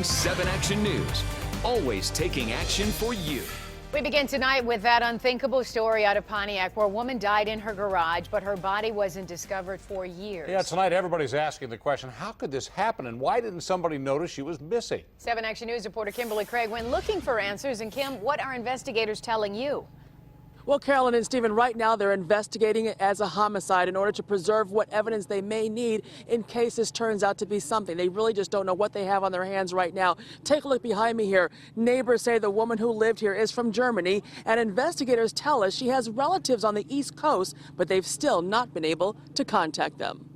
watching 7 Action News, always taking action for you. We begin tonight with that unthinkable story out of Pontiac where a woman died in her garage, but her body wasn't discovered for years. Yeah, tonight everybody's asking the question, how could this happen and why didn't somebody notice she was missing? 7 Action News reporter Kimberly Craig went looking for answers. And Kim, what are investigators telling you? Well, Carolyn and Stephen, right now they're investigating it as a homicide in order to preserve what evidence they may need in case this turns out to be something. They really just don't know what they have on their hands right now. Take a look behind me here. Neighbors say the woman who lived here is from Germany, and investigators tell us she has relatives on the East Coast, but they've still not been able to contact them.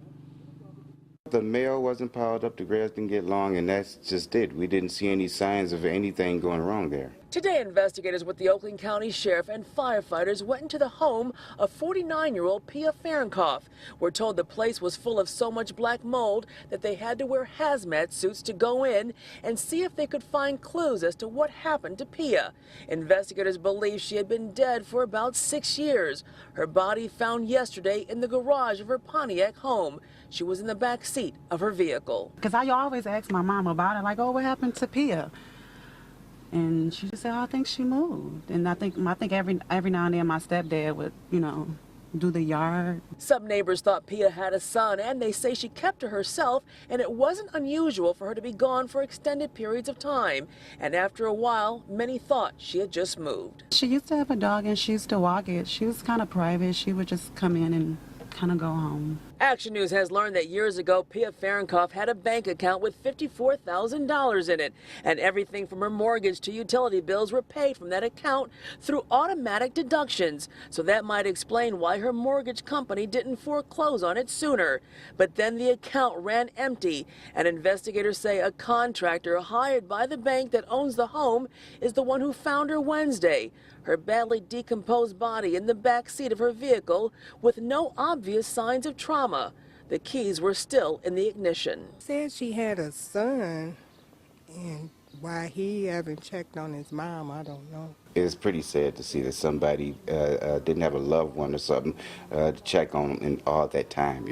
The mail wasn't piled up, the grass didn't get long, and that's just it. We didn't see any signs of anything going wrong there. Today, investigators with the Oakland County Sheriff and firefighters went into the home of 49-year-old Pia Fahrenkopf. We're told the place was full of so much black mold that they had to wear hazmat suits to go in and see if they could find clues as to what happened to Pia. Investigators believe she had been dead for about 6 years. Her body found yesterday in the garage of her Pontiac home. She was in the back seat of her vehicle. Because I always ask my mom about it, like, oh, what happened to Pia? And she just said, oh, I think she moved. And I think every now and then my stepdad would, do the yard. Some neighbors thought Pia had a son, and they say she kept to herself, and it wasn't unusual for her to be gone for extended periods of time. And after a while, many thought she had just moved. She used to have a dog, and she used to walk it. She was kind of private. She would just come in and kind of go home. Action News has learned that years ago, Pia Fahrenkopf had a bank account with $54,000 in it, and everything from her mortgage to utility bills were paid from that account through automatic deductions. So that might explain why her mortgage company didn't foreclose on it sooner. But then the account ran empty, and investigators say a contractor hired by the bank that owns the home is the one who found her Wednesday. Her badly decomposed body in the back seat of her vehicle with no obvious signs of trauma. The keys were still in the ignition. Said she had a son, and why he hasn't checked on his mom, I don't know. It's pretty sad to see that somebody didn't have a loved one or something to check on in all that time,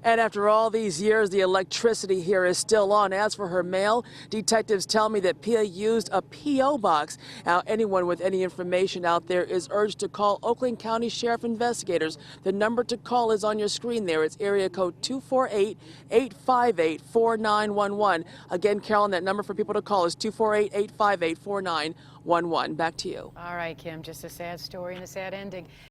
And after all these years, the electricity here is still on. As for her mail, detectives tell me that Pia used a P.O. box. Now, anyone with any information out there is urged to call Oakland County Sheriff investigators. The number to call is on your screen there. It's area code 248-858-4911. Again, Carolyn, that number for people to call is 248-858-4911. Back to you. All right, Kim, just a sad story and a sad ending.